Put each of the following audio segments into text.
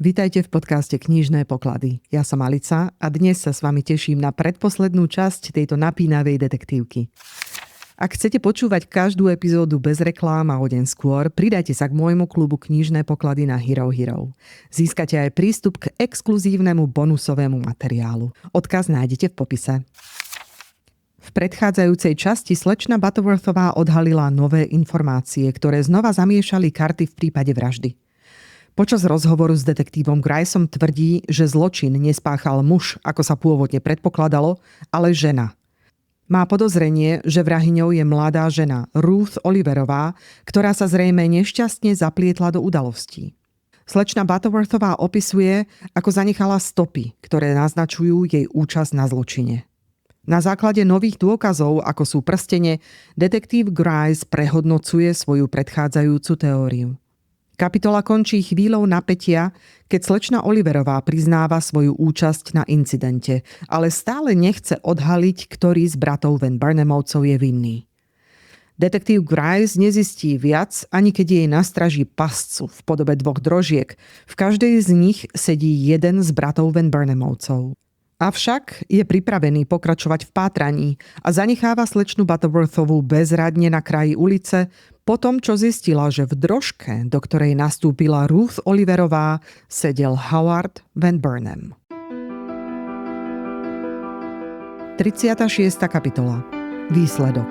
Vítajte v podcaste Knižné poklady. Ja som Alica a dnes sa s vami teším na predposlednú časť tejto napínavej detektívky. Ak chcete počúvať každú epizódu bez reklám a o deň skôr, pridajte sa k môjmu klubu Knižné poklady na Hero Hero. Získate aj prístup k exkluzívnemu bonusovému materiálu. Odkaz nájdete v popise. V predchádzajúcej časti slečna Butterworthová odhalila nové informácie, ktoré znova zamiešali karty v prípade vraždy. Počas rozhovoru s detektívom Griceom tvrdí, že zločin nespáchal muž, ako sa pôvodne predpokladalo, ale žena. Má podozrenie, že vrahyňou je mladá žena Ruth Oliverová, ktorá sa zrejme nešťastne zaplietla do udalostí. Slečna Butterworthová opisuje, ako zanechala stopy, ktoré naznačujú jej účasť na zločine. Na základe nových dôkazov, ako sú prstene, detektív Grice prehodnocuje svoju predchádzajúcu teóriu. Kapitola končí chvíľou napätia, keď slečna Oliverová priznáva svoju účasť na incidente, ale stále nechce odhaliť, ktorý z bratov Van Burnemovcov je vinný. Detektív Grice nezistí viac, ani keď jej nastraží pascu v podobe 2 drožiek. V každej z nich sedí jeden z bratov Van Burnemovcov. Avšak je pripravený pokračovať v pátraní a zanecháva slečnu Butterworthovú bezradne na kraji ulice, po tom, čo zistila, že v drožke, do ktorej nastúpila Ruth Oliverová, sedel Howard Van Burnham. 36. kapitola. Výsledok.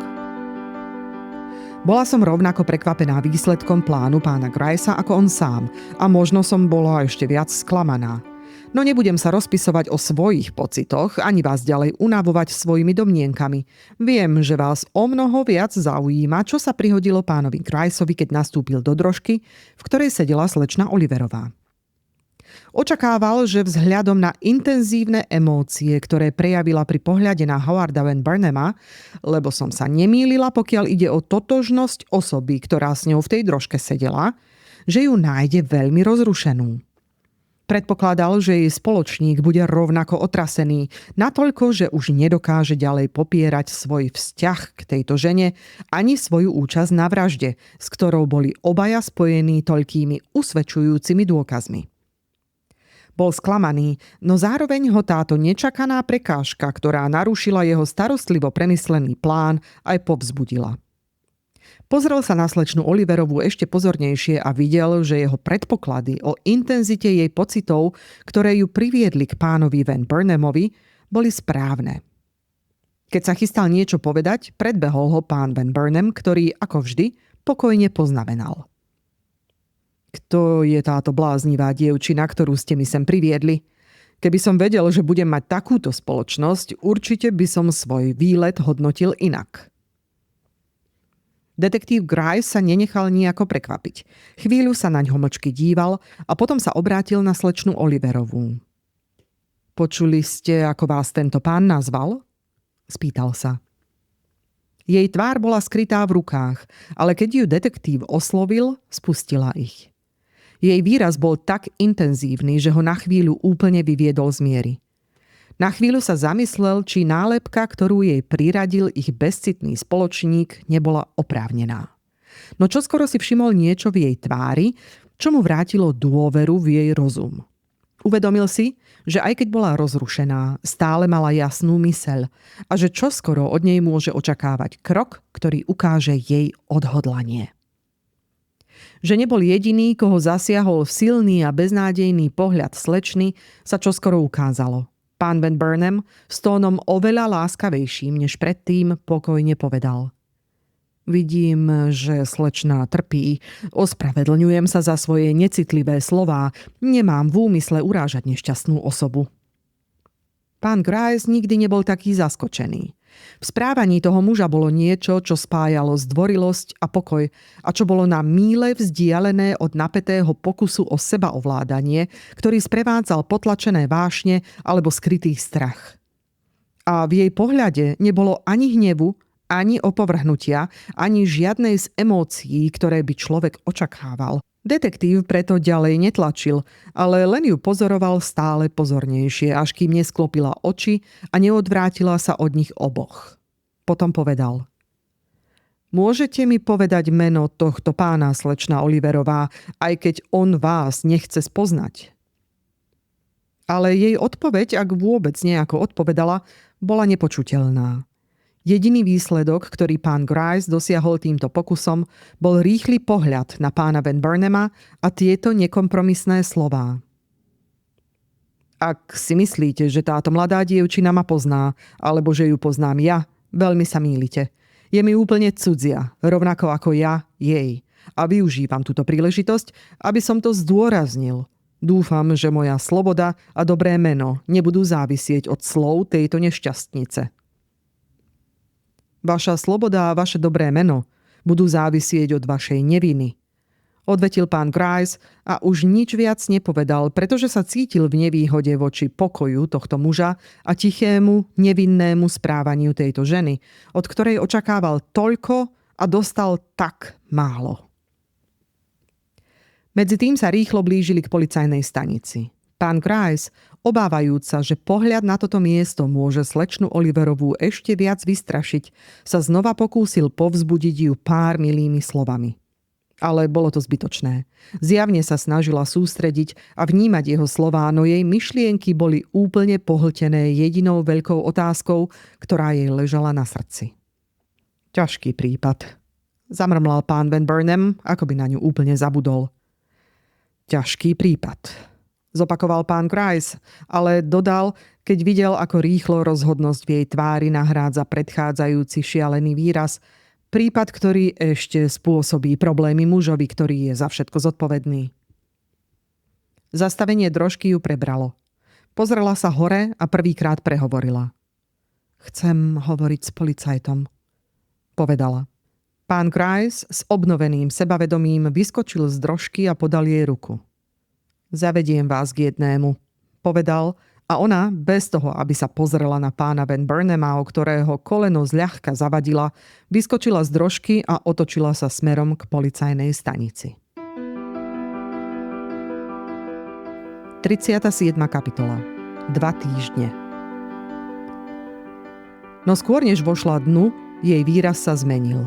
Bola som rovnako prekvapená výsledkom plánu pána Gricea ako on sám a možno som bola ešte viac sklamaná. No nebudem sa rozpisovať o svojich pocitoch, ani vás ďalej unavovať svojimi domnienkami. Viem, že vás o mnoho viac zaujíma, čo sa prihodilo pánovi Griceovi, keď nastúpil do drožky, v ktorej sedela slečna Oliverová. Očakával, že vzhľadom na intenzívne emócie, ktoré prejavila pri pohľade na Howarda Van Burnhama, lebo som sa nemýlila, pokiaľ ide o totožnosť osoby, ktorá s ňou v tej drožke sedela, že ju nájde veľmi rozrušenú. Predpokladal, že jej spoločník bude rovnako otrasený, natoľko, že už nedokáže ďalej popierať svoj vzťah k tejto žene ani svoju účasť na vražde, s ktorou boli obaja spojení toľkými usvedčujúcimi dôkazmi. Bol sklamaný, no zároveň ho táto nečakaná prekážka, ktorá narušila jeho starostlivo premyslený plán, aj povzbudila. Pozrel sa na slečnu Oliverovú ešte pozornejšie a videl, že jeho predpoklady o intenzite jej pocitov, ktoré ju priviedli k pánovi Van Burnhamovi, boli správne. Keď sa chystal niečo povedať, predbehol ho pán Van Burnham, ktorý, ako vždy, pokojne poznamenal. Kto je táto bláznivá dievčina, ktorú ste mi sem priviedli? Keby som vedel, že budem mať takúto spoločnosť, určite by som svoj výlet hodnotil inak. Detektív Grice sa nenechal nejako prekvapiť. Chvíľu sa na ňo mlčky díval a potom sa obrátil na slečnu Oliverovú. Počuli ste, ako vás tento pán nazval? Spýtal sa. Jej tvár bola skrytá v rukách, ale keď ju detektív oslovil, spustila ich. Jej výraz bol tak intenzívny, že ho na chvíľu úplne vyviedol z miery. Na chvíľu sa zamyslel, či nálepka, ktorú jej priradil ich bezcitný spoločník, nebola oprávnená. No čoskoro si všimol niečo v jej tvári, čo mu vrátilo dôveru v jej rozum. Uvedomil si, že aj keď bola rozrušená, stále mala jasnú myseľ a že čoskoro od nej môže očakávať krok, ktorý ukáže jej odhodlanie. Že nebol jediný, koho zasiahol silný a beznádejný pohľad slečny, sa čoskoro ukázalo. Pán Van Burnham s tónom oveľa láskavejším než predtým pokojne povedal. Vidím, že slečná trpí. Ospravedlňujem sa za svoje necitlivé slová. Nemám v úmysle urážať nešťastnú osobu. Pán Grice nikdy nebol taký zaskočený. V správaní toho muža bolo niečo, čo spájalo zdvorilosť a pokoj a čo bolo na míle vzdialené od napätého pokusu o sebaovládanie, ktorý sprevádzal potlačené vášne alebo skrytý strach. A v jej pohľade nebolo ani hnevu, ani opovrhnutia, ani žiadnej z emócií, ktoré by človek očakával. Detektív preto ďalej netlačil, ale len ju pozoroval stále pozornejšie, až kým nesklopila oči a neodvrátila sa od nich oboch. Potom povedal. Môžete mi povedať meno tohto pána, slečna Oliverová, aj keď on vás nechce spoznať? Ale jej odpoveď, ak vôbec nejako odpovedala, bola nepočuteľná. Jediný výsledok, ktorý pán Grice dosiahol týmto pokusom, bol rýchly pohľad na pána Van Burnhama a tieto nekompromisné slová. Ak si myslíte, že táto mladá dievčina ma pozná, alebo že ju poznám ja, veľmi sa mýlite. Je mi úplne cudzia, rovnako ako ja jej. A využívam túto príležitosť, aby som to zdôraznil. Dúfam, že moja sloboda a dobré meno nebudú závisieť od slov tejto nešťastnice. Vaša sloboda a vaše dobré meno budú závisieť od vašej neviny, odvetil pán Grice a už nič viac nepovedal, pretože sa cítil v nevýhode voči pokoju tohto muža a tichému, nevinnému správaniu tejto ženy, od ktorej očakával toľko a dostal tak málo. Medzi tým sa rýchlo blížili k policajnej stanici. Pán Grice, obávajúc sa, že pohľad na toto miesto môže slečnu Oliverovú ešte viac vystrašiť, sa znova pokúsil povzbudiť ju pár milými slovami. Ale bolo to zbytočné. Zjavne sa snažila sústrediť a vnímať jeho slová, no jej myšlienky boli úplne pohltené jedinou veľkou otázkou, ktorá jej ležala na srdci. Ťažký prípad. Zamrmlal pán Van Burnham, ako by na ňu úplne zabudol. Ťažký prípad. Zopakoval pán Grice, ale dodal, keď videl, ako rýchlo rozhodnosť v jej tvári nahrádza predchádzajúci šialený výraz, prípad, ktorý ešte spôsobí problémy mužovi, ktorý je za všetko zodpovedný. Zastavenie drožky ju prebralo. Pozrela sa hore a prvýkrát prehovorila. Chcem hovoriť s policajtom, povedala. Pán Grice s obnoveným sebavedomím vyskočil z drožky a podal jej ruku. Zavediem vás k jednému, povedal a ona, bez toho, aby sa pozrela na pána Van Burnhama, o ktorého koleno zľahka zavadila, vyskočila z drožky a otočila sa smerom k policajnej stanici. 37. kapitola. 2 týždne. No skôr než vošla dnu, jej výraz sa zmenil.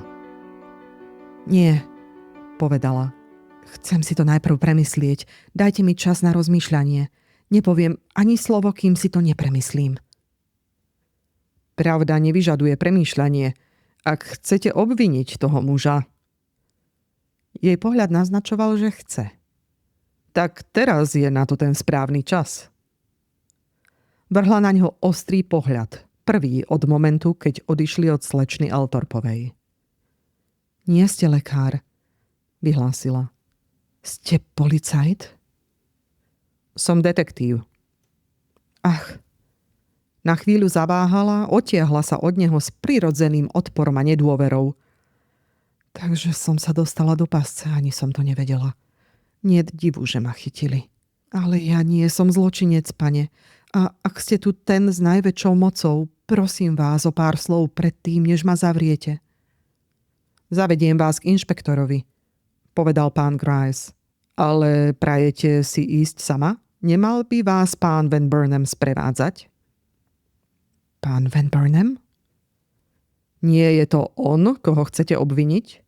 Nie, povedala. Chcem si to najprv premyslieť. Dajte mi čas na rozmýšľanie. Nepoviem ani slovo, kým si to nepremyslím. Pravda nevyžaduje premýšľanie, ak chcete obviniť toho muža. Jej pohľad naznačoval, že chce. Tak teraz je na to ten správny čas. Vrhla na ňo ostrý pohľad, prvý od momentu, keď odišli od slečny Althorpovej. Nie ste lekár, vyhlásila. Ste policajt? Som detektív. Ach. Na chvíľu zaváhala, otiahla sa od neho s prirodzeným odporom a nedôverou. Takže som sa dostala do pasce, ani som to nevedela. Niet divu, že ma chytili. Ale ja nie som zločinec, pane. A ak ste tu ten s najväčšou mocou, prosím vás o pár slov predtým, než ma zavriete. Zavediem vás k inšpektorovi, povedal pán Grice. Ale prajete si ísť sama? Nemal by vás pán Van Burnham sprevádzať? Pán Van Burnham? Nie je to on, koho chcete obviniť?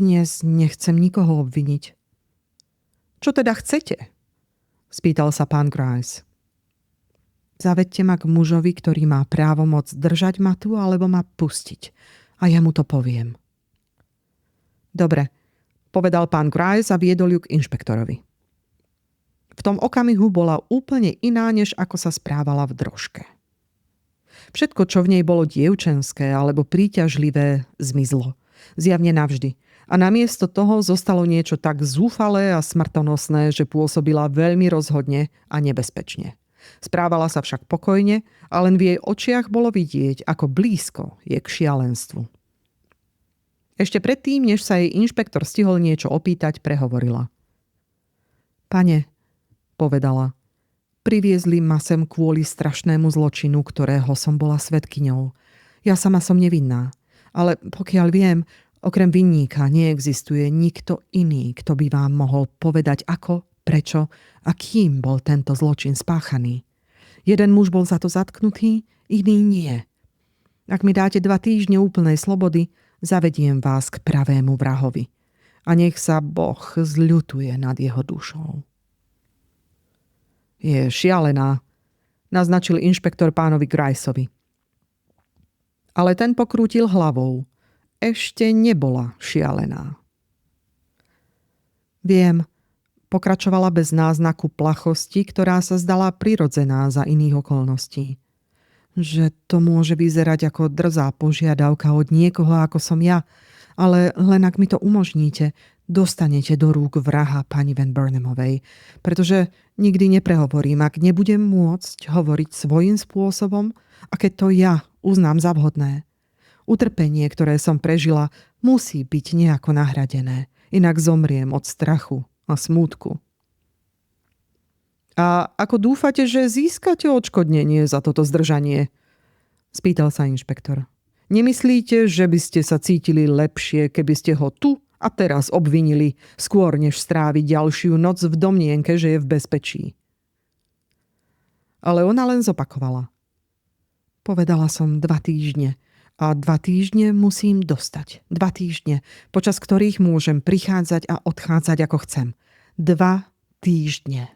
Dnes nechcem nikoho obviniť. Čo teda chcete? Spýtal sa pán Grice. Zavedte ma k mužovi, ktorý má právomoc držať ma tu alebo ma pustiť. A ja mu to poviem. Dobre, povedal pán Grice a viedol ju k inšpektorovi. V tom okamihu bola úplne iná, než ako sa správala v drožke. Všetko, čo v nej bolo dievčenské alebo príťažlivé, zmizlo. Zjavne navždy. A namiesto toho zostalo niečo tak zúfalé a smrtonosné, že pôsobila veľmi rozhodne a nebezpečne. Správala sa však pokojne a len v jej očiach bolo vidieť, ako blízko je k šialenstvu. Ešte predtým, než sa jej inšpektor stihol niečo opýtať, prehovorila. Pane, povedala, priviezli ma sem kvôli strašnému zločinu, ktorého som bola svedkyňou. Ja sama som nevinná, ale pokiaľ viem, okrem vinníka neexistuje nikto iný, kto by vám mohol povedať ako, prečo a kým bol tento zločin spáchaný. Jeden muž bol za to zatknutý, iný nie. Ak mi dáte 2 týždne úplnej slobody, zavediem vás k pravému vrahovi. A nech sa Boh zľutuje nad jeho dušou. Je šialená, naznačil inšpektor pánovi Griceovi. Ale ten pokrútil hlavou. Ešte nebola šialená. Viem, pokračovala bez náznaku plachosti, ktorá sa zdala prirodzená za iných okolností. Že to môže vyzerať ako drzá požiadavka od niekoho ako som ja, ale len ak mi to umožníte, dostanete do rúk vraha pani Van Burnamovej, pretože nikdy neprehovorím, ak nebudem môcť hovoriť svojím spôsobom a keď to ja uznám za vhodné. Utrpenie, ktoré som prežila, musí byť nejako nahradené, inak zomriem od strachu a smútku. A ako dúfate, že získate odškodnenie za toto zdržanie? Spýtal sa inšpektor. Nemyslíte, že by ste sa cítili lepšie, keby ste ho tu a teraz obvinili, skôr než stráviť ďalšiu noc v domnienke, že je v bezpečí? Ale ona len zopakovala. Povedala som 2 týždne a 2 týždne musím dostať. 2 týždne, počas ktorých môžem prichádzať a odchádzať ako chcem. 2 týždne.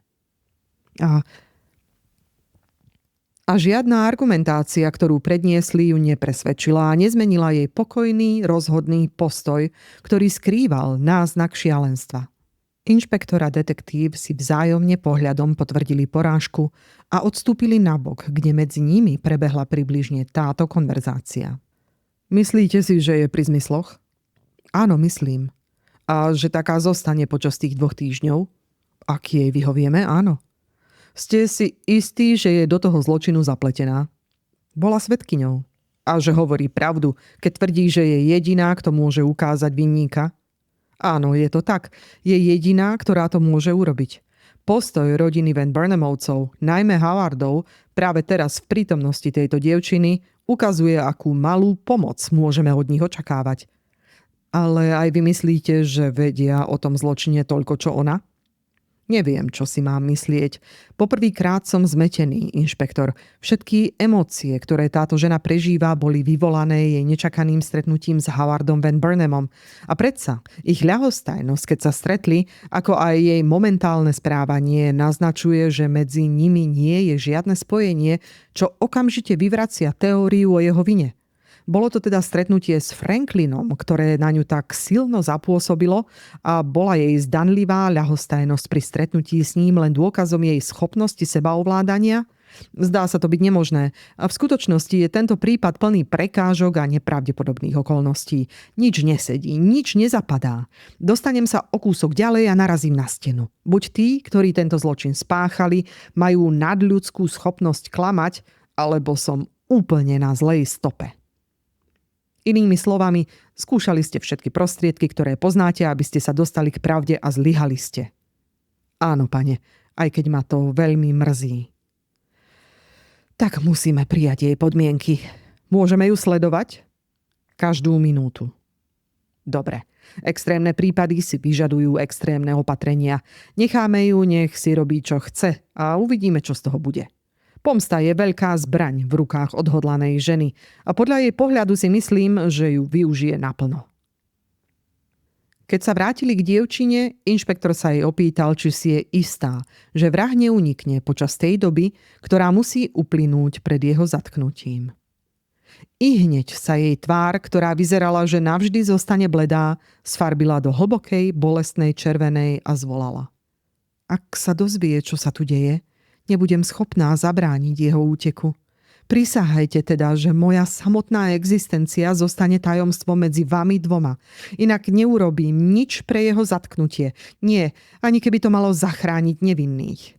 A žiadna argumentácia, ktorú predniesli, ju nepresvedčila a nezmenila jej pokojný, rozhodný postoj, ktorý skrýval náznak šialenstva. Inšpektor a detektív si vzájomne pohľadom potvrdili porážku a odstúpili nabok, kde medzi nimi prebehla približne táto konverzácia. Myslíte si, že je pri zmysloch? Áno, myslím. A že taká zostane počas tých 2 týždňov? Ak jej vyhovieme, áno. Ste si istí, že je do toho zločinu zapletená? Bola svedkyňou. A že hovorí pravdu, keď tvrdí, že je jediná, kto môže ukázať vinníka? Áno, je to tak. Je jediná, ktorá to môže urobiť. Postoj rodiny Van Burnamovcov, najmä Howardov, práve teraz v prítomnosti tejto dievčiny ukazuje, akú malú pomoc môžeme od nich očakávať. Ale aj vy myslíte, že vedia o tom zločine toľko, čo ona? Neviem, čo si mám myslieť. Poprvýkrát som zmetený, inšpektor. Všetky emócie, ktoré táto žena prežíva, boli vyvolané jej nečakaným stretnutím s Howardom Van Burnhamom. A predsa, ich ľahostajnosť, keď sa stretli, ako aj jej momentálne správanie, naznačuje, že medzi nimi nie je žiadne spojenie, čo okamžite vyvracia teóriu o jeho vine. Bolo to teda stretnutie s Franklinom, ktoré na ňu tak silno zapôsobilo a bola jej zdanlivá ľahostajnosť pri stretnutí s ním len dôkazom jej schopnosti sebaovládania? Zdá sa to byť nemožné a v skutočnosti je tento prípad plný prekážok a nepravdepodobných okolností. Nič nesedí, nič nezapadá. Dostanem sa o kúsok ďalej a narazím na stenu. Buď tí, ktorí tento zločin spáchali, majú nadľudskú schopnosť klamať, alebo som úplne na zlej stope. Inými slovami, skúšali ste všetky prostriedky, ktoré poznáte, aby ste sa dostali k pravde a zlyhali ste. Áno, pane, aj keď ma to veľmi mrzí. Tak musíme prijať jej podmienky. Môžeme ju sledovať? Každú minútu. Dobre. Extrémne prípady si vyžadujú extrémne opatrenia. Necháme ju, nech si robí, čo chce a uvidíme, čo z toho bude. Pomsta je veľká zbraň v rukách odhodlanej ženy a podľa jej pohľadu si myslím, že ju využije naplno. Keď sa vrátili k dievčine, inšpektor sa jej opýtal, či si je istá, že vrah neunikne počas tej doby, ktorá musí uplynúť pred jeho zatknutím. I hneď sa jej tvár, ktorá vyzerala, že navždy zostane bledá, sfarbila do hlbokej, bolestnej červenej a zvolala. Ak sa dozvie, čo sa tu deje, nebudem schopná zabrániť jeho úteku. Prisahajte teda, že moja samotná existencia zostane tajomstvom medzi vami dvoma. Inak neurobím nič pre jeho zatknutie. Nie, ani keby to malo zachrániť nevinných.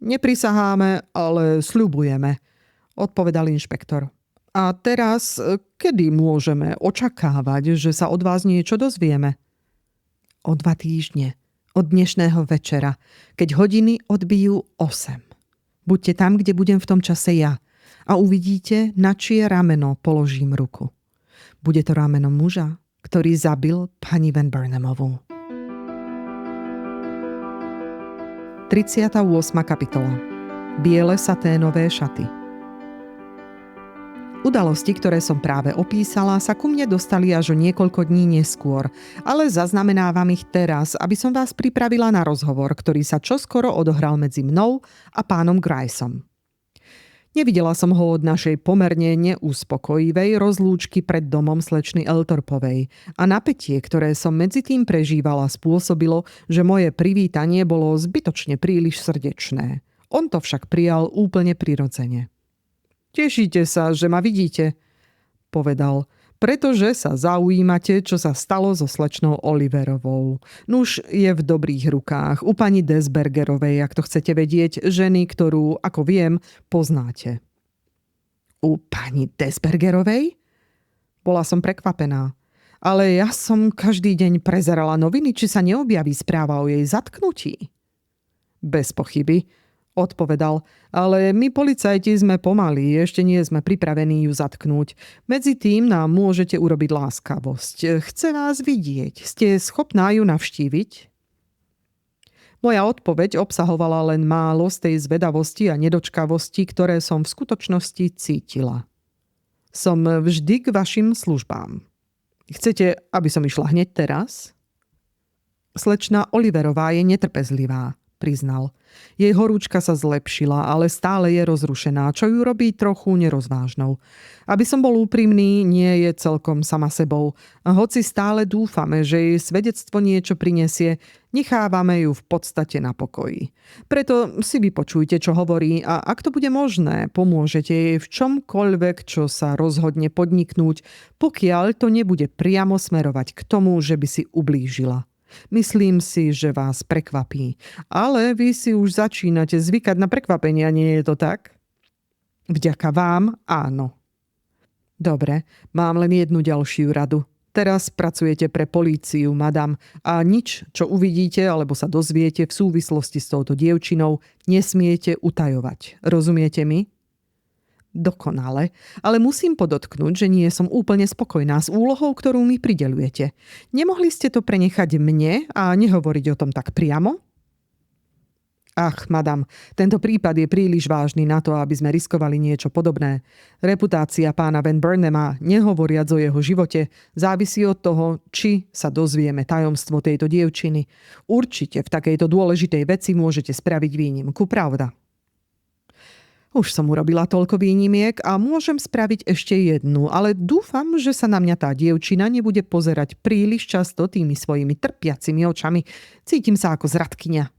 Neprisaháme, ale sľubujeme, odpovedal inšpektor. A teraz, kedy môžeme očakávať, že sa od vás niečo dozvieme? O 2 týždne. Od dnešného večera, keď hodiny odbijú 8. Buďte tam, kde budem v tom čase ja a uvidíte, na čie rameno položím ruku. Bude to rameno muža, ktorý zabil pani Van Burnhamovú. 38. kapitola. Biele saténové šaty. Udalosti, ktoré som práve opísala, sa ku mne dostali až o niekoľko dní neskôr, ale zaznamenávam ich teraz, aby som vás pripravila na rozhovor, ktorý sa čoskoro odohral medzi mnou a pánom Griceom. Nevidela som ho od našej pomerne neuspokojivej rozlúčky pred domom slečny Eltorpovej a napätie, ktoré som medzi tým prežívala, spôsobilo, že moje privítanie bolo zbytočne príliš srdečné. On to však prijal úplne prirodzene. Tešíte sa, že ma vidíte, povedal, pretože sa zaujímate, čo sa stalo so slečnou Oliverovou. Nuž je v dobrých rukách, u pani Desbergerovej, ak to chcete vedieť, ženy, ktorú, ako viem, poznáte. U pani Desbergerovej? Bola som prekvapená. Ale ja som každý deň prezerala noviny, či sa neobjaví správa o jej zatknutí. Bez pochyby, odpovedal, ale my policajti sme pomalí, ešte nie sme pripravení ju zatknúť. Medzi tým nám môžete urobiť láskavosť. Chce vás vidieť. Ste schopná ju navštíviť? Moja odpoveď obsahovala len málo z tej zvedavosti a nedočkavosti, ktoré som v skutočnosti cítila. Som vždy k vašim službám. Chcete, aby som išla hneď teraz? Slečna Oliverová je netrpezlivá, priznal. Jej horúčka sa zlepšila, ale stále je rozrušená, čo ju robí trochu nerozvážnou. Aby som bol úprimný, nie je celkom sama sebou. A hoci stále dúfame, že jej svedectvo niečo prinesie, nechávame ju v podstate na pokoji. Preto si vypočujte, čo hovorí a ak to bude možné, pomôžete jej v čomkoľvek, čo sa rozhodne podniknúť, pokiaľ to nebude priamo smerovať k tomu, že by si ublížila. Myslím si, že vás prekvapí. Ale vy si už začínate zvykať na prekvapenia, nie je to tak? Vďaka vám, áno. Dobre, mám len jednu ďalšiu radu. Teraz pracujete pre políciu, madam, a nič, čo uvidíte alebo sa dozviete v súvislosti s touto dievčinou, nesmiete utajovať. Rozumiete mi? Dokonale, ale musím podotknúť, že nie som úplne spokojná s úlohou, ktorú mi prideľujete. Nemohli ste to prenechať mne a nehovoriť o tom tak priamo? Ach, madam, tento prípad je príliš vážny na to, aby sme riskovali niečo podobné. Reputácia pána Van Burnhama, nehovoriac o jeho živote, závisí od toho, či sa dozvieme tajomstvo tejto dievčiny. Určite v takejto dôležitej veci môžete spraviť výnimku, pravda? Už som urobila toľko výnimiek a môžem spraviť ešte jednu, ale dúfam, že sa na mňa tá dievčina nebude pozerať príliš často tými svojimi trpiacimi očami. Cítim sa ako zradkyňa.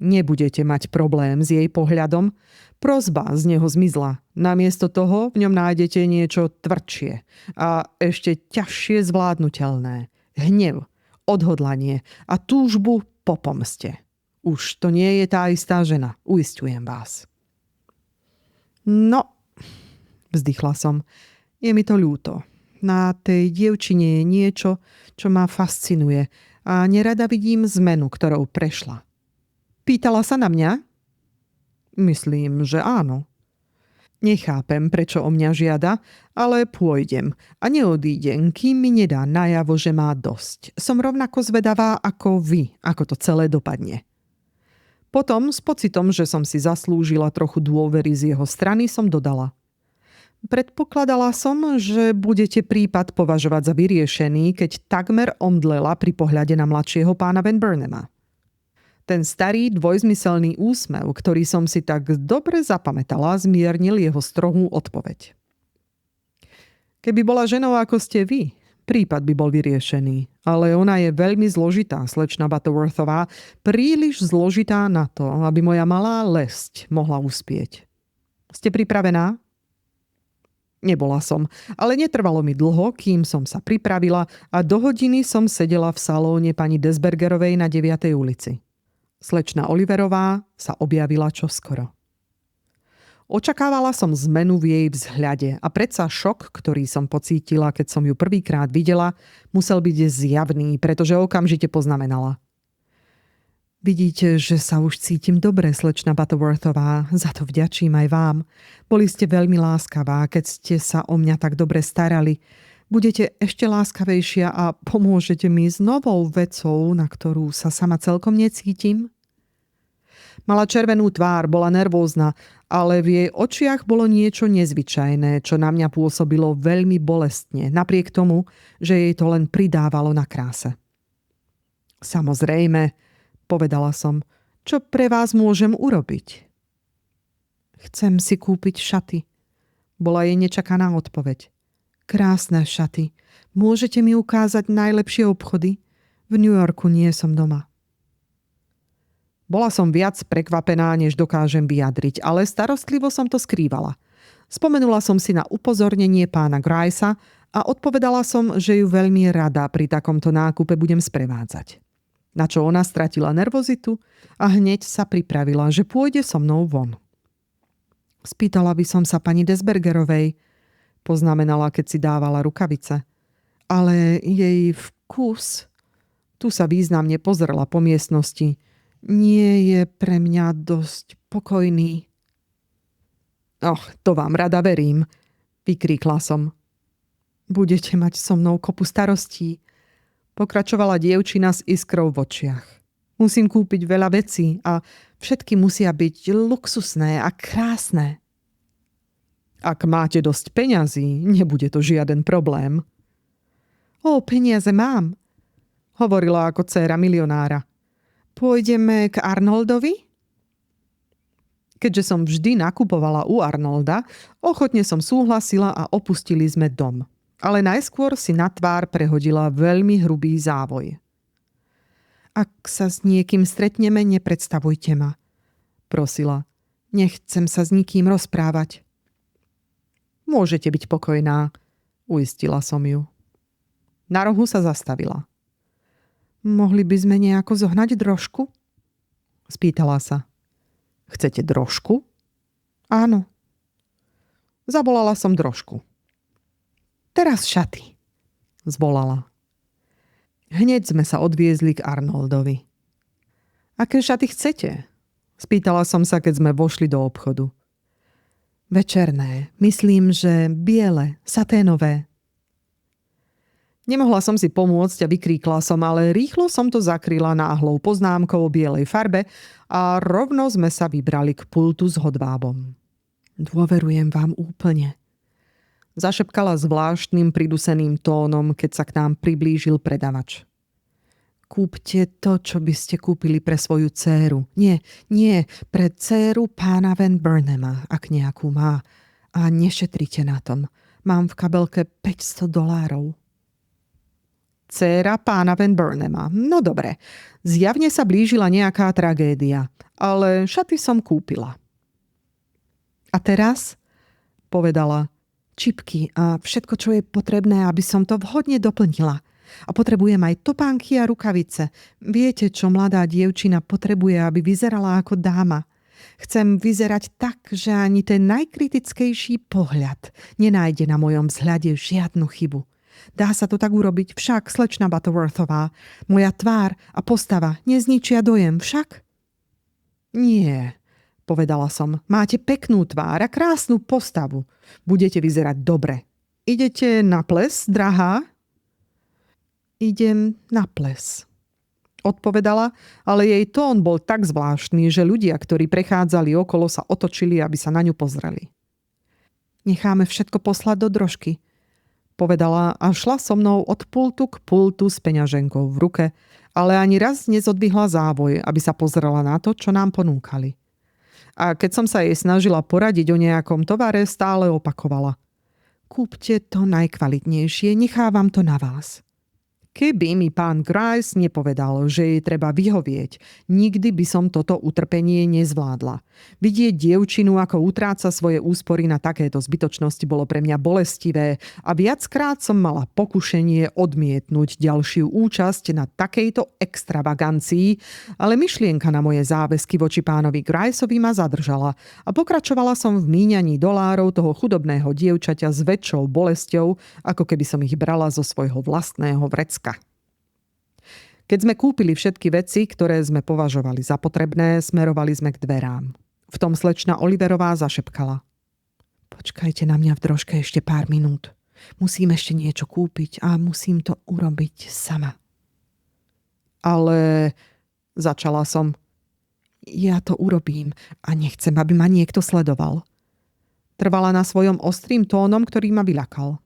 Nebudete mať problém s jej pohľadom. Prosba z neho zmizla. Namiesto toho v ňom nájdete niečo tvrdšie a ešte ťažšie zvládnutelné. Hnev, odhodlanie a túžbu po pomste. Už to nie je tá istá žena, uisťujem vás. No, vzdychla som. Je mi to ľúto. Na tej dievčine je niečo, čo ma fascinuje a nerada vidím zmenu, ktorou prešla. Pýtala sa na mňa? Myslím, že áno. Nechápem, prečo o mňa žiada, ale pôjdem a neodídem, kým mi nedá najavo, že má dosť. Som rovnako zvedavá ako vy, ako to celé dopadne. Potom, s pocitom, že som si zaslúžila trochu dôvery z jeho strany, som dodala. Predpokladala som, že budete prípad považovať za vyriešený, keď takmer omdlela pri pohľade na mladšieho pána Van Burnhama. Ten starý dvojzmyselný úsmev, ktorý som si tak dobre zapamätala, zmiernil jeho strohú odpoveď. Keby bola ženou ako ste vy, prípad by bol vyriešený. Ale ona je veľmi zložitá, slečna Butterworthová, príliš zložitá na to, aby moja malá lesť mohla uspieť. Ste pripravená? Nebola som, ale netrvalo mi dlho, kým som sa pripravila a do hodiny som sedela v salóne pani Desbergerovej na 9. ulici. Slečna Oliverová sa objavila čoskoro. Očakávala som zmenu v jej vzhľade a predsa šok, ktorý som pocítila, keď som ju prvýkrát videla, musel byť zjavný, pretože okamžite poznamenala. Vidíte, že sa už cítim dobre, slečna Butterworthová, za to vďačím aj vám. Boli ste veľmi láskavá, keď ste sa o mňa tak dobre starali. Budete ešte láskavejšia a pomôžete mi s novou vecou, na ktorú sa sama celkom necítim? Mala červenú tvár, bola nervózna, ale v jej očiach bolo niečo nezvyčajné, čo na mňa pôsobilo veľmi bolestne, napriek tomu, že jej to len pridávalo na kráse. Samozrejme, povedala som, čo pre vás môžem urobiť? Chcem si kúpiť šaty. Bola jej nečakaná odpoveď. Krásne šaty. Môžete mi ukázať najlepšie obchody? V New Yorku nie som doma. Bola som viac prekvapená, než dokážem vyjadriť, ale starostlivo som to skrývala. Spomenula som si na upozornenie pána Grycea a odpovedala som, že ju veľmi rada pri takomto nákupe budem sprevádzať. Na čo ona stratila nervozitu a hneď sa pripravila, že pôjde so mnou von. Spýtala by som sa pani Desbergerovej, poznamenala, keď si dávala rukavice. Ale jej vkus, tu sa významne pozrela po miestnosti, nie je pre mňa dosť pokojný. To vám rada verím, vykríkla som. Budete mať so mnou kopu starostí, pokračovala dievčina s iskrou v očiach. Musím kúpiť veľa vecí a všetky musia byť luxusné a krásne. Ak máte dosť peňazí, nebude to žiaden problém. Peniaze mám, hovorila ako dcéra milionára. Pôjdeme k Arnoldovi? Keďže som vždy nakupovala u Arnolda, ochotne som súhlasila a opustili sme dom. Ale najskôr si na tvár prehodila veľmi hrubý závoj. Ak sa s niekým stretneme, nepredstavujte ma, prosila. Nechcem sa s nikým rozprávať. Môžete byť pokojná, uistila som ju. Na rohu sa zastavila. Mohli by sme nejako zohnať drožku? Spýtala sa. Chcete drožku? Áno. Zavolala som drožku. Teraz šaty, zvolala. Hneď sme sa odviezli k Arnoldovi. Aké šaty chcete? Spýtala som sa, keď sme vošli do obchodu. Večerné, myslím, že biele, saténové. Nemohla som si pomôcť a vykríkla som, ale rýchlo som to zakryla náhlou poznámkou o bielej farbe a rovno sme sa vybrali k pultu s hodvábom. Dôverujem vám úplne, zašepkala zvláštnym priduseným tónom, keď sa k nám priblížil predavač. Kúpte to, čo by ste kúpili pre svoju dcéru. Nie, pre dcéru pána Van Burnhama, ak nejakú má. A nešetrite na tom. Mám v kabelke $500. Dcéra pána Van Burnhama. No dobre, zjavne sa blížila nejaká tragédia, ale šaty som kúpila. A teraz, povedala, čipky a všetko, čo je potrebné, aby som to vhodne doplnila. A potrebujem aj topánky a rukavice. Viete, čo mladá dievčina potrebuje, aby vyzerala ako dáma. Chcem vyzerať tak, že ani ten najkritickejší pohľad nenájde na mojom vzhľade žiadnu chybu. Dá sa to tak urobiť však, slečna Butterworthová. Moja tvár a postava nezničia dojem však? Nie, povedala som. Máte peknú tvár a krásnu postavu. Budete vyzerať dobre. Idete na ples, drahá? Idem na ples, odpovedala, ale jej tón bol tak zvláštny, že ľudia, ktorí prechádzali okolo, sa otočili, aby sa na ňu pozreli. Necháme všetko poslať do drožky, povedala a šla so mnou od pultu k pultu s peňaženkou v ruke, ale ani raz nezodvihla závoj, aby sa pozrela na to, čo nám ponúkali. A keď som sa jej snažila poradiť o nejakom tovare, stále opakovala. Kúpte to najkvalitnejšie, nechávam to na vás. Keby mi pán Gryce nepovedal, že jej treba vyhovieť, nikdy by som toto utrpenie nezvládla. Vidieť dievčinu, ako utráca svoje úspory na takéto zbytočnosti, bolo pre mňa bolestivé a viackrát som mala pokušenie odmietnúť ďalšiu účasť na takejto extravagancii, ale myšlienka na moje záväzky voči pánovi Gryceovi ma zadržala a pokračovala som v míňaní dolárov toho chudobného dievčaťa s väčšou bolesťou, ako keby som ich brala zo svojho vlastného vrecka. Keď sme kúpili všetky veci, ktoré sme považovali za potrebné, smerovali sme k dverám. V tom slečna Oliverová zašepkala. Počkajte na mňa v drožke ešte pár minút. Musím ešte niečo kúpiť a musím to urobiť sama. Ale, začala som. Ja to urobím a nechcem, aby ma niekto sledoval. Trvala na svojom ostrým tónom, ktorý ma vyľakal.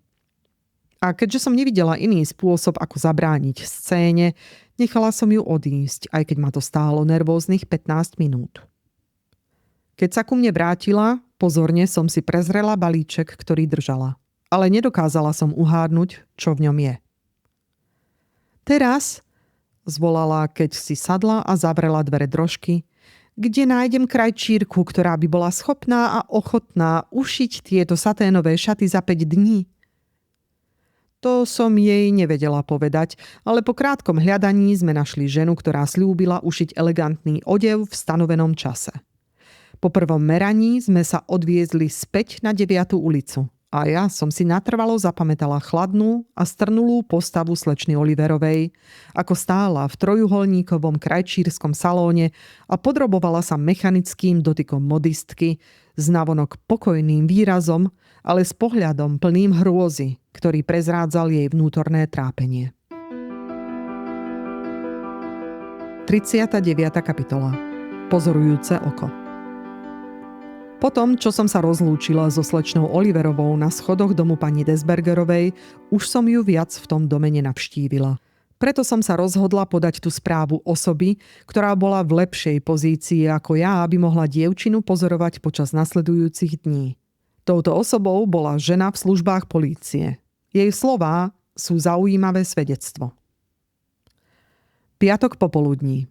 A keďže som nevidela iný spôsob, ako zabrániť scéne, nechala som ju odísť, aj keď ma to stálo nervóznych 15 minút. Keď sa ku mne vrátila, pozorne som si prezrela balíček, ktorý držala. Ale nedokázala som uhádnuť, čo v ňom je. Teraz, zvolala, keď si sadla a zavrela dvere drožky, kde nájdem krajčírku, ktorá by bola schopná a ochotná ušiť tieto saténové šaty za 5 dní? To som jej nevedela povedať, ale po krátkom hľadaní sme našli ženu, ktorá sľúbila ušiť elegantný odev v stanovenom čase. Po prvom meraní sme sa odviezli späť na 9. ulicu a ja som si natrvalo zapamätala chladnú a strnulú postavu slečny Oliverovej, ako stála v trojuholníkovom krajčírskom salóne a podrobovala sa mechanickým dotykom modistky s navonok pokojným výrazom, ale s pohľadom plným hrôzy, ktorý prezrádzal jej vnútorné trápenie. 39. kapitola. Pozorujúce oko. Potom, čo som sa rozlúčila so slečnou Oliverovou na schodoch domu pani Desbergerovej, už som ju viac v tom dome nenavštívila. Preto som sa rozhodla podať tú správu osoby, ktorá bola v lepšej pozícii ako ja, aby mohla dievčinu pozorovať počas nasledujúcich dní. Touto osobou bola žena v službách polície. Jej slová sú zaujímavé svedectvo. Piatok popoludní.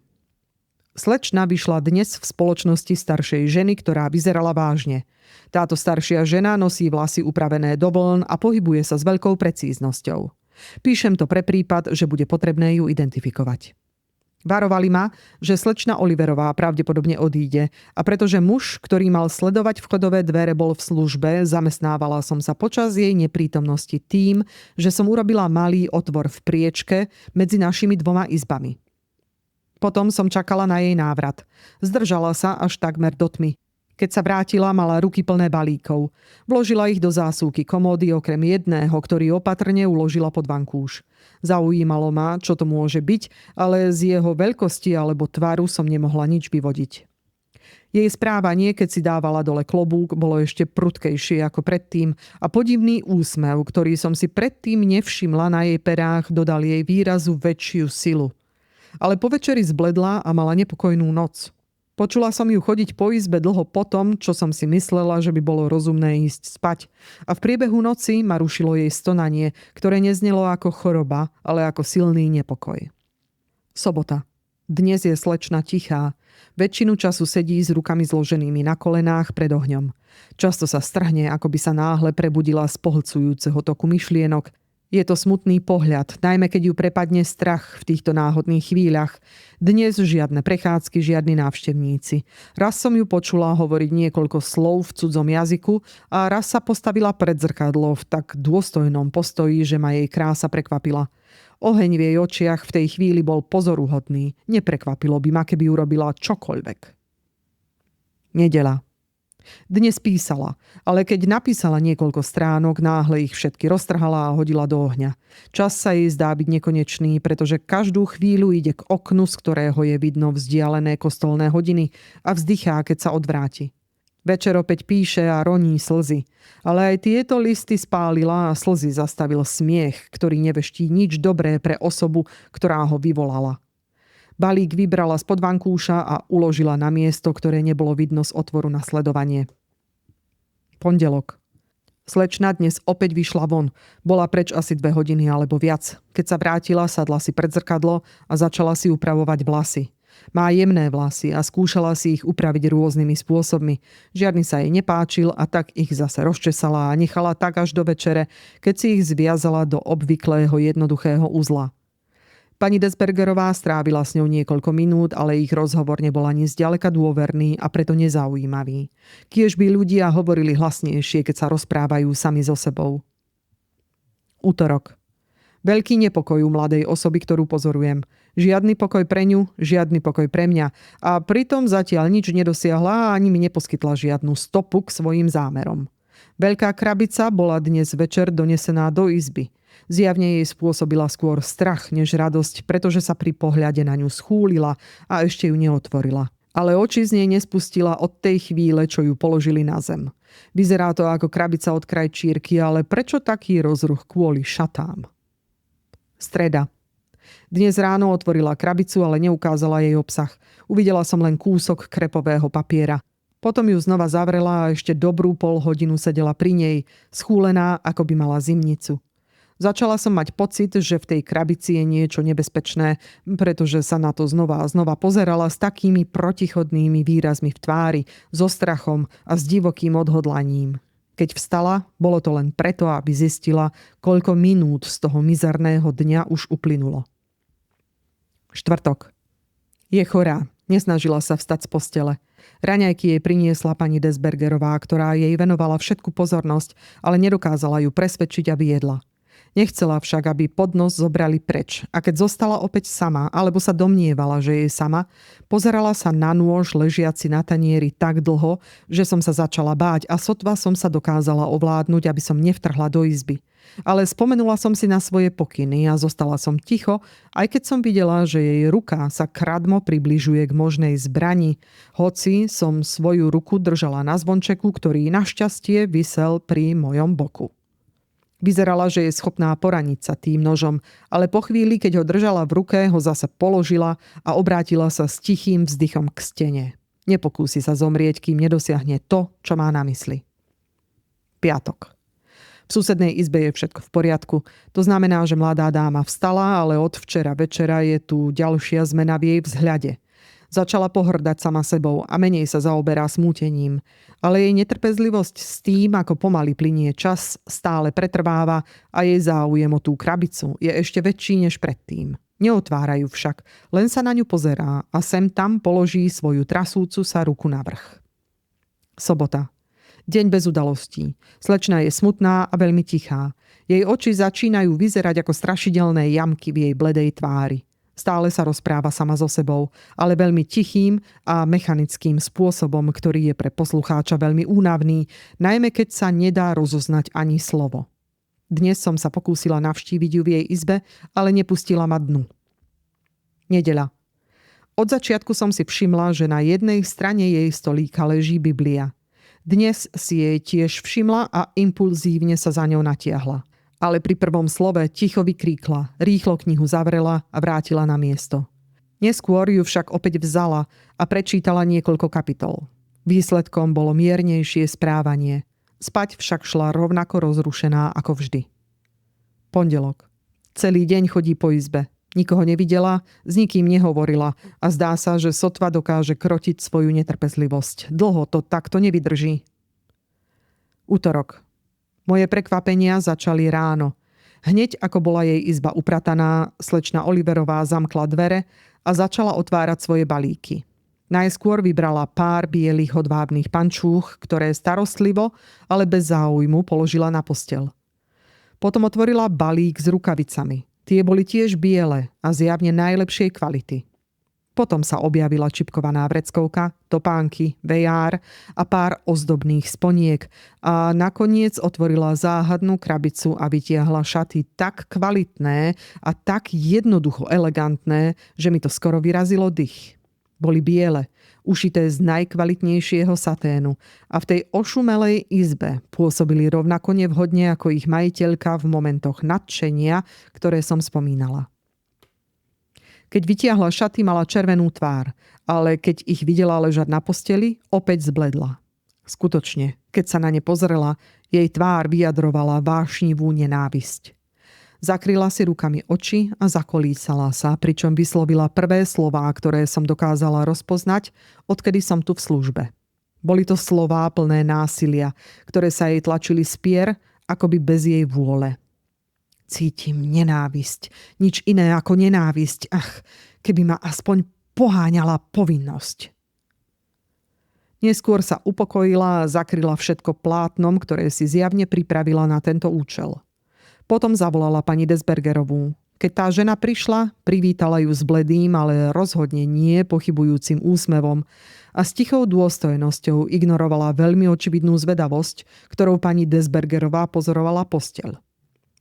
Slečna vyšla dnes v spoločnosti staršej ženy, ktorá vyzerala vážne. Táto staršia žena nosí vlasy upravené do vln a pohybuje sa s veľkou precíznosťou. Píšem to pre prípad, že bude potrebné ju identifikovať. Varovali ma, že slečna Oliverová pravdepodobne odíde a pretože muž, ktorý mal sledovať vchodové dvere, bol v službe, zamestnávala som sa počas jej neprítomnosti tým, že som urobila malý otvor v priečke medzi našimi 2 izbami. Potom som čakala na jej návrat. Zdržala sa až takmer do tmy. Keď sa vrátila, mala ruky plné balíkov. Vložila ich do zásuvky komódy okrem jedného, ktorý opatrne uložila pod vankúš. Zaujímalo ma, čo to môže byť, ale z jeho veľkosti alebo tvaru som nemohla nič vyvodiť. Jej správanie, keď si dávala dole klobúk, bolo ešte prudkejšie ako predtým a podivný úsmev, ktorý som si predtým nevšimla na jej perách, dodal jej výrazu väčšiu silu. Ale po večeri zbledla a mala nepokojnú noc. Počula som ju chodiť po izbe dlho potom, čo som si myslela, že by bolo rozumné ísť spať. A v priebehu noci ma rušilo jej stonanie, ktoré neznelo ako choroba, ale ako silný nepokoj. Sobota. Dnes je slečna tichá. Väčšinu času sedí s rukami zloženými na kolenách pred ohňom. Často sa strhne, ako by sa náhle prebudila z pohlcujúceho toku myšlienok. Je to smutný pohľad, najmä keď ju prepadne strach v týchto náhodných chvíľach. Dnes žiadne prechádzky, žiadni návštevníci. Raz som ju počula hovoriť niekoľko slov v cudzom jazyku a raz sa postavila pred zrkadlo v tak dôstojnom postoji, že ma jej krása prekvapila. Oheň v jej očiach v tej chvíli bol pozoruhodný. Neprekvapilo by ma, keby urobila čokoľvek. Nedeľa. Dnes písala, ale keď napísala niekoľko stránok, náhle ich všetky roztrhala a hodila do ohňa. Čas sa jej zdá byť nekonečný, pretože každú chvíľu ide k oknu, z ktorého je vidno vzdialené kostolné hodiny a vzdychá, keď sa odvráti. Večer opäť píše a roní slzy, ale aj tieto listy spálila a slzy zastavil smiech, ktorý neveští nič dobré pre osobu, ktorá ho vyvolala. Balík vybrala spod vankúša a uložila na miesto, ktoré nebolo vidno z otvoru na sledovanie. Pondelok. Slečna dnes opäť vyšla von. Bola preč asi 2 hodiny alebo viac. Keď sa vrátila, sadla si pred zrkadlo a začala si upravovať vlasy. Má jemné vlasy a skúšala si ich upraviť rôznymi spôsobmi. Žiadny sa jej nepáčil a tak ich zase rozčesala a nechala tak až do večere, keď si ich zviazala do obvyklého jednoduchého uzla. Pani Desbergerová strávila s ňou niekoľko minút, ale ich rozhovor nebol ani zďaleka dôverný a preto nezaujímavý. Kiež by ľudia hovorili hlasnejšie, keď sa rozprávajú sami so sebou. Utorok. Veľký nepokoj u mladej osoby, ktorú pozorujem. Žiadny pokoj pre ňu, žiadny pokoj pre mňa. A pritom zatiaľ nič nedosiahla a ani mi neposkytla žiadnu stopu k svojim zámerom. Veľká krabica bola dnes večer donesená do izby. Zjavne jej spôsobila skôr strach než radosť, pretože sa pri pohľade na ňu schúlila a ešte ju neotvorila. Ale oči z nej nespustila od tej chvíle, čo ju položili na zem. Vyzerá to ako krabica od krajčírky, ale prečo taký rozruch kvôli šatám? Streda. Dnes ráno otvorila krabicu, ale neukázala jej obsah. Uvidela som len kúsok krepového papiera. Potom ju znova zavrela a ešte dobrú polhodinu sedela pri nej, schúlená, ako by mala zimnicu. Začala som mať pocit, že v tej krabici je niečo nebezpečné, pretože sa na to znova a znova pozerala s takými protichodnými výrazmi v tvári, so strachom a s divokým odhodlaním. Keď vstala, bolo to len preto, aby zistila, koľko minút z toho mizerného dňa už uplynulo. Štvrtok. Je chorá. Nesnažila sa vstať z postele. Raňajky jej priniesla pani Desbergerová, ktorá jej venovala všetku pozornosť, ale nedokázala ju presvedčiť, aby jedla. Nechcela však, aby podnos zobrali preč. A keď zostala opäť sama, alebo sa domnievala, že je sama, pozerala sa na nôž ležiaci na tanieri tak dlho, že som sa začala báť a sotva som sa dokázala ovládnuť, aby som nevtrhla do izby. Ale spomenula som si na svoje pokyny a zostala som ticho, aj keď som videla, že jej ruka sa kradmo približuje k možnej zbrani, hoci som svoju ruku držala na zvončeku, ktorý našťastie visel pri mojom boku. Vyzerala, že je schopná poraniť sa tým nožom, ale po chvíli, keď ho držala v ruke, ho zase položila a obrátila sa s tichým vzdychom k stene. Nepokúsi sa zomrieť, kým nedosiahne to, čo má na mysli. Piatok. V susednej izbe je všetko v poriadku. To znamená, že mladá dáma vstala, ale od včera večera je tu ďalšia zmena v jej vzhľade. Začala pohrdať sama sebou a menej sa zaoberá smútením. Ale jej netrpezlivosť s tým, ako pomaly plynie čas, stále pretrváva a jej záujem o tú krabicu je ešte väčší než predtým. Neotvárajú však, len sa na ňu pozerá a sem tam položí svoju trasúcu sa ruku na vrch. Sobota. Deň bez udalostí. Slečna je smutná a veľmi tichá. Jej oči začínajú vyzerať ako strašidelné jamky v jej bledej tvári. Stále sa rozpráva sama so sebou, ale veľmi tichým a mechanickým spôsobom, ktorý je pre poslucháča veľmi únavný, najmä keď sa nedá rozoznať ani slovo. Dnes som sa pokúsila navštíviť ju v jej izbe, ale nepustila ma dnu. Nedeľa. Od začiatku som si všimla, že na jednej strane jej stolíka leží Biblia. Dnes si jej tiež všimla a impulzívne sa za ňou natiahla. Ale pri prvom slove ticho vykríkla, rýchlo knihu zavrela a vrátila na miesto. Neskôr ju však opäť vzala a prečítala niekoľko kapitol. Výsledkom bolo miernejšie správanie. Spať však šla rovnako rozrušená ako vždy. Pondelok. Celý deň chodí po izbe. Nikoho nevidela, s nikým nehovorila a zdá sa, že sotva dokáže krotiť svoju netrpezlivosť. Dlho to takto nevydrží. Utorok. Moje prekvapenia začali ráno. Hneď ako bola jej izba uprataná, slečna Oliverová zamkla dvere a začala otvárať svoje balíky. Najskôr vybrala pár bielých hodvábnych pančúch, ktoré starostlivo, ale bez záujmu položila na posteľ. Potom otvorila balík s rukavicami. Tie boli tiež biele a zjavne najlepšej kvality. Potom sa objavila čipkovaná vreckovka, topánky, vejár a pár ozdobných sponiek a nakoniec otvorila záhadnú krabicu a vytiahla šaty tak kvalitné a tak jednoducho elegantné, že mi to skoro vyrazilo dych. Boli biele, ušité z najkvalitnejšieho saténu a v tej ošumelej izbe pôsobili rovnako nevhodne ako ich majiteľka v momentoch nadšenia, ktoré som spomínala. Keď vytiahla šaty, mala červenú tvár, ale keď ich videla ležať na posteli, opäť zbledla. Skutočne, keď sa na ne pozrela, jej tvár vyjadrovala vášnivú nenávisť. Zakryla si rukami oči a zakolísala sa, pričom vyslovila prvé slová, ktoré som dokázala rozpoznať, odkedy som tu v službe. Boli to slová plné násilia, ktoré sa jej tlačili z pier, akoby bez jej vôle. Cítim nenávisť. Nič iné ako nenávisť. Ach, keby ma aspoň poháňala povinnosť. Neskôr sa upokojila a zakryla všetko plátnom, ktoré si zjavne pripravila na tento účel. Potom zavolala pani Desbergerovú. Keď tá žena prišla, privítala ju s bledým, ale rozhodne nie pochybujúcim úsmevom a s tichou dôstojnosťou ignorovala veľmi očividnú zvedavosť, ktorou pani Desbergerová pozorovala posteľ.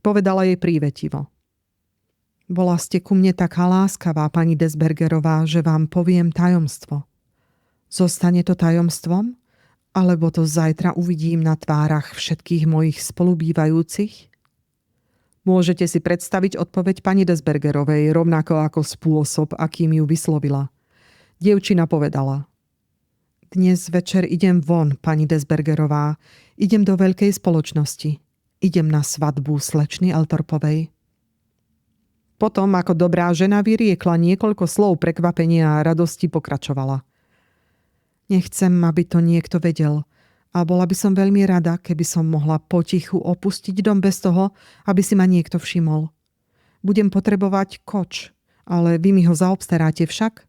Povedala jej prívetivo. Bola ste ku mne taká láskavá, pani Desbergerová, že vám poviem tajomstvo. Zostane to tajomstvom? Alebo to zajtra uvidím na tvárach všetkých mojich spolubývajúcich? Môžete si predstaviť odpoveď pani Desbergerovej, rovnako ako spôsob, akým ju vyslovila. Dievčina povedala: Dnes večer idem von, pani Desbergerová. Idem do veľkej spoločnosti. Idem na svadbu slečny Eltorpovej. Potom, ako dobrá žena vyriekla niekoľko slov prekvapenia a radosti, pokračovala: Nechcem, aby to niekto vedel. A bola by som veľmi rada, keby som mohla potichu opustiť dom bez toho, aby si ma niekto všimol. Budem potrebovať koč, ale vy mi ho zaobstaráte však?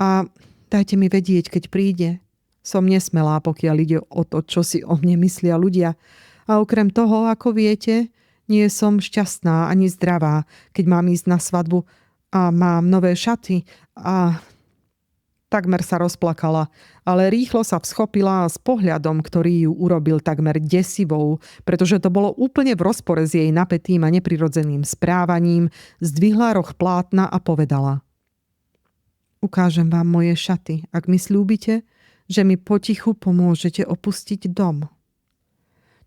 A dajte mi vedieť, keď príde. Som nesmelá, pokiaľ ide o to, čo si o mne myslia ľudia. A okrem toho, ako viete, nie som šťastná ani zdravá, keď mám ísť na svadbu a mám nové šaty a... Takmer sa rozplakala, ale rýchlo sa vschopila a s pohľadom, ktorý ju urobil takmer desivou, pretože to bolo úplne v rozpore s jej napätým a neprirodzeným správaním, zdvihla roh plátna a povedala: Ukážem vám moje šaty, ak mi sľúbite, že mi potichu pomôžete opustiť dom.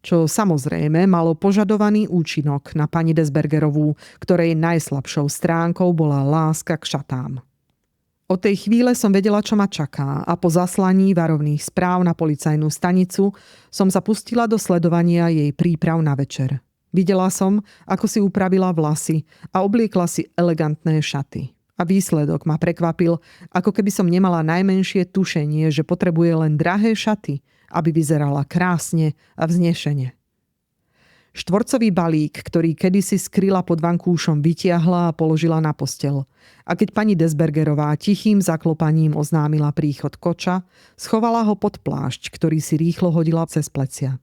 Čo samozrejme malo požadovaný účinok na pani Desbergerovú, ktorej najslabšou stránkou bola láska k šatám. Od tej chvíle som vedela, čo ma čaká, a po zaslaní varovných správ na policajnú stanicu som sa pustila do sledovania jej príprav na večer. Videla som, ako si upravila vlasy a obliekla si elegantné šaty. A výsledok ma prekvapil, ako keby som nemala najmenšie tušenie, že potrebuje len drahé šaty, aby vyzerala krásne a vznešene. Štvorcový balík, ktorý kedysi skryla pod vankúšom, vytiahla a položila na posteľ. A keď pani Desbergerová tichým zaklopaním oznámila príchod koča, schovala ho pod plášť, ktorý si rýchlo hodila cez plecia.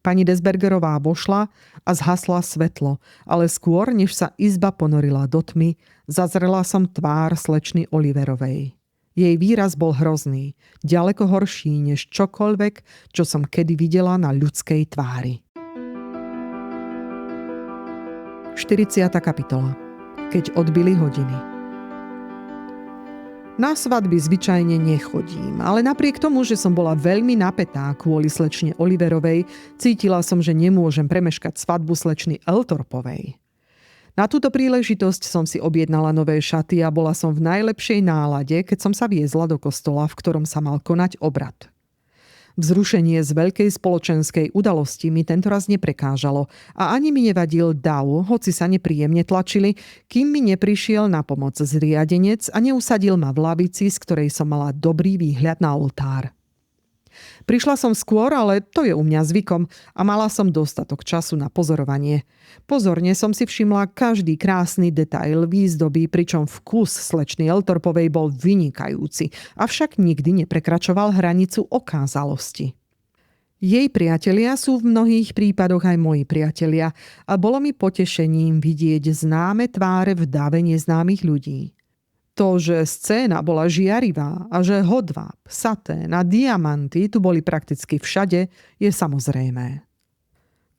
Pani Desbergerová vošla a zhasla svetlo, ale skôr, než sa izba ponorila do tmy, zazrela som tvár slečny Oliverovej. Jej výraz bol hrozný, ďaleko horší než čokoľvek, čo som kedy videla na ľudskej tvári. 40. kapitola. Keď odbili hodiny. Na svadby zvyčajne nechodím, ale napriek tomu, že som bola veľmi napätá kvôli slečne Oliverovej, cítila som, že nemôžem premeškať svadbu slečny Eltorpovej. Na túto príležitosť som si objednala nové šaty a bola som v najlepšej nálade, keď som sa viezla do kostola, v ktorom sa mal konať obrad. Vzrušenie z veľkej spoločenskej udalosti mi tentoraz neprekážalo a ani mi nevadil dav, hoci sa nepríjemne tlačili, kým mi neprišiel na pomoc zriadenec a neusadil ma v lavici, z ktorej som mala dobrý výhľad na oltár. Prišla som skôr, ale to je u mňa zvykom a mala som dostatok času na pozorovanie. Pozorne som si všimla každý krásny detail výzdoby, pričom vkus slečny Eltorpovej bol vynikajúci, avšak nikdy neprekračoval hranicu okázalosti. Jej priatelia sú v mnohých prípadoch aj moji priatelia a bolo mi potešením vidieť známe tváre v dave neznámych ľudí. To, že scéna bola žiarivá a že hodváb, satén a diamanty tu boli prakticky všade, je samozrejmé.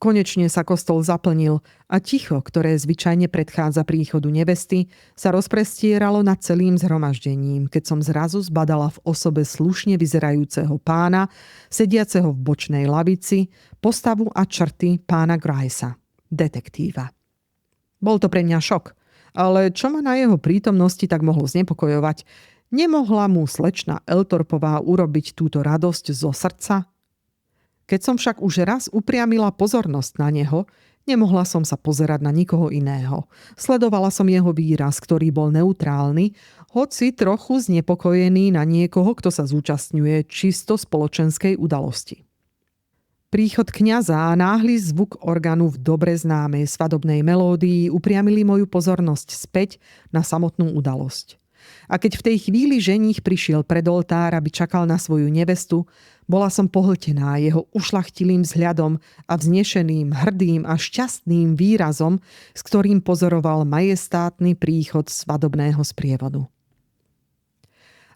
Konečne sa kostol zaplnil a ticho, ktoré zvyčajne predchádza príchodu nevesty, sa rozprestieralo nad celým zhromaždením, keď som zrazu zbadala v osobe slušne vyzerajúceho pána, sediaceho v bočnej lavici, postavu a črty pána Grycea, detektíva. Bol to pre mňa šok. Ale čo ma na jeho prítomnosti tak mohlo znepokojovať? Nemohla mu slečna Eltorpová urobiť túto radosť zo srdca? Keď som však už raz upriamila pozornosť na neho, nemohla som sa pozerať na nikoho iného. Sledovala som jeho výraz, ktorý bol neutrálny, hoci trochu znepokojený na niekoho, kto sa zúčastňuje čisto spoločenskej udalosti. Príchod kňaza a náhly zvuk orgánu v dobre známej svadobnej melódii upriamili moju pozornosť späť na samotnú udalosť. A keď v tej chvíli ženích prišiel pred oltár, aby čakal na svoju nevestu, bola som pohltená jeho ušľachtilým vzhľadom a vznešeným, hrdým a šťastným výrazom, s ktorým pozoroval majestátny príchod svadobného sprievodu.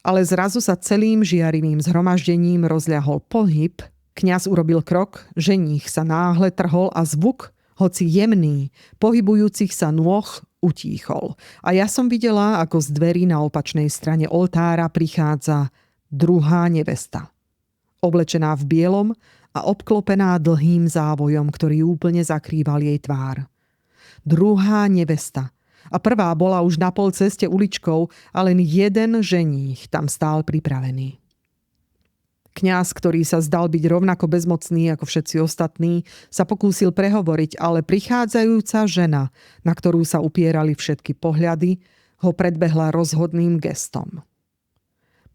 Ale zrazu sa celým žiarivým zhromaždením rozľahol pohyb. Kňaz urobil krok, ženích sa náhle trhol a zvuk, hoci jemný, pohybujúcich sa nôh, utíchol. A ja som videla, ako z dverí na opačnej strane oltára prichádza Druhá nevesta. Oblečená v bielom a obklopená dlhým závojom, ktorý úplne zakrýval jej tvár. Druhá nevesta. A prvá bola už na pol ceste uličkou a len jeden ženích tam stál pripravený. Kňaz, ktorý sa zdal byť rovnako bezmocný ako všetci ostatní, sa pokúsil prehovoriť, ale prichádzajúca žena, na ktorú sa upierali všetky pohľady, ho predbehla rozhodným gestom.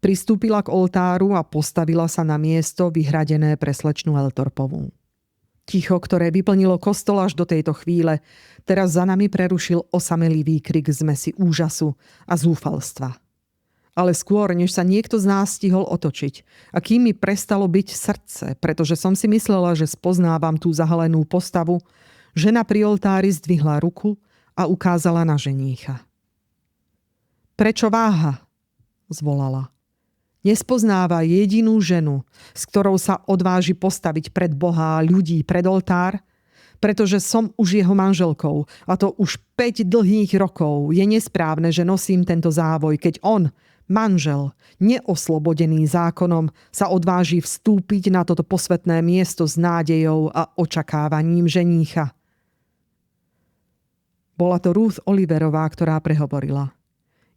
Pristúpila k oltáru a postavila sa na miesto vyhradené pre slečnu Elthorpovú. Ticho, ktoré vyplnilo kostol až do tejto chvíle, teraz za nami prerušil osamelý výkrik zmesi úžasu a zúfalstva. Ale skôr, než sa niekto z nás stihol otočiť, a kým mi prestalo byť srdce, pretože som si myslela, že spoznávam tú zahalenú postavu, žena pri oltári zdvihla ruku a ukázala na ženícha. Prečo váha? Zvolala. Nespoznáva jedinú ženu, s ktorou sa odváži postaviť pred Boha a ľudí pred oltár, pretože som už jeho manželkou a to už 5 dlhých rokov. Je nesprávne, že nosím tento závoj, keď on, manžel, neoslobodený zákonom, sa odváži vstúpiť na toto posvätné miesto s nádejou a očakávaním ženícha. Bola to Ruth Oliverová, ktorá prehovorila.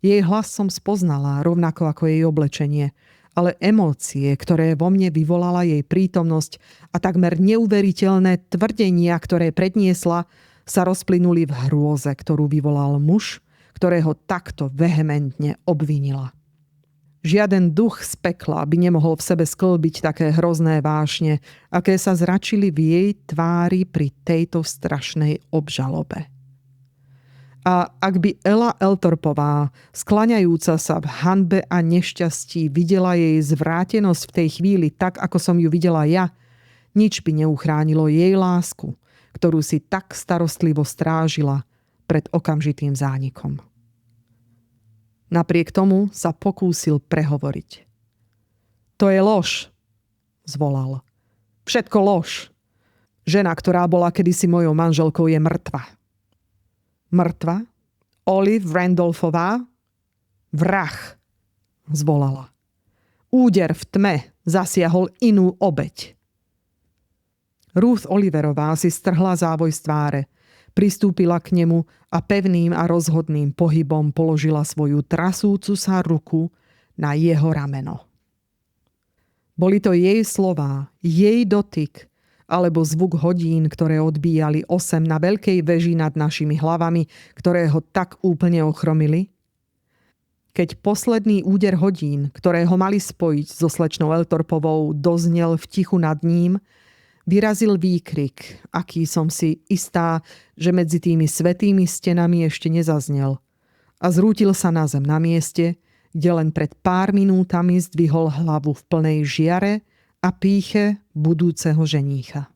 Jej hlas som spoznala, rovnako ako jej oblečenie, ale emócie, ktoré vo mne vyvolala jej prítomnosť a takmer neuveriteľné tvrdenia, ktoré predniesla, sa rozplynuli v hrôze, ktorú vyvolal muž, ktorého takto vehementne obvinila. Žiaden duch z pekla by nemohol v sebe sklbiť také hrozné vášne, aké sa zračili v jej tvári pri tejto strašnej obžalobe. A ak by Ella Elthorpová, skláňajúca sa v hanbe a nešťastí, videla jej zvrátenosť v tej chvíli tak, ako som ju videla ja, nič by neuchránilo jej lásku, ktorú si tak starostlivo strážila pred okamžitým zánikom. Napriek tomu sa pokúsil prehovoriť. To je lož, zvolal. Všetko lož. Žena, ktorá bola kedysi mojou manželkou, je mŕtva. Mŕtva? Olive Randolphová? Vrah, zvolala. Úder v tme zasiahol inú obeť. Ruth Oliverová si strhla závoj z tváre, pristúpila k nemu a pevným a rozhodným pohybom položila svoju trasúcu sa ruku na jeho rameno. Boli to jej slová, jej dotyk, alebo zvuk hodín, ktoré odbíjali 8 na veľkej veži nad našimi hlavami, ktoré ho tak úplne ochromili? Keď posledný úder hodín, ktoré ho mali spojiť so slečnou Elthorpovou, doznel v tichu nad ním, vyrazil výkrik, aký som si istá, že medzi tými svätými stenami ešte nezaznel, a zrútil sa na zem na mieste, kde len pred pár minútami zdvihol hlavu v plnej žiare a pýche budúceho ženícha.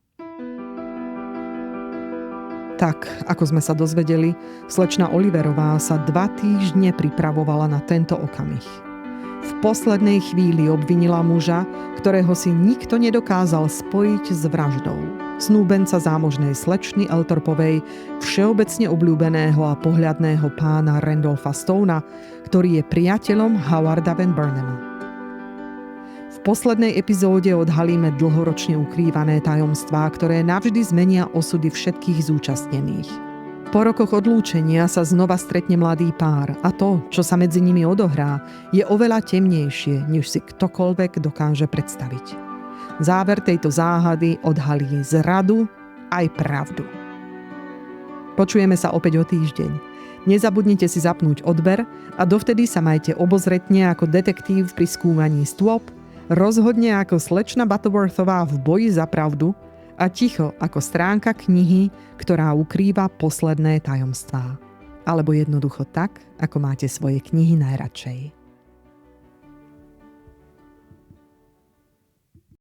Tak, ako sme sa dozvedeli, slečna Oliverová sa 2 týždne pripravovala na tento okamih. V poslednej chvíli obvinila muža, ktorého si nikto nedokázal spojiť s vraždou. Snúbenca zámožnej slečny Elthorpovej, všeobecne obľúbeného a pohľadného pána Randolpha Stona, ktorý je priateľom Howarda Van Burnhama. V poslednej epizóde odhalíme dlhoročne ukrývané tajomstvá, ktoré navždy zmenia osudy všetkých zúčastnených. Po rokoch odlúčenia sa znova stretne mladý pár a to, čo sa medzi nimi odohrá, je oveľa temnejšie, než si ktokoľvek dokáže predstaviť. Záver tejto záhady odhalí zradu aj pravdu. Počujeme sa opäť o týždeň. Nezabudnite si zapnúť odber a dovtedy sa majte obozretne ako detektív pri skúmaní stôp, rozhodne ako slečna Butterworthová v boji za pravdu a ticho ako stránka knihy, ktorá ukrýva posledné tajomstvá. Alebo jednoducho tak, ako máte svoje knihy najradšej.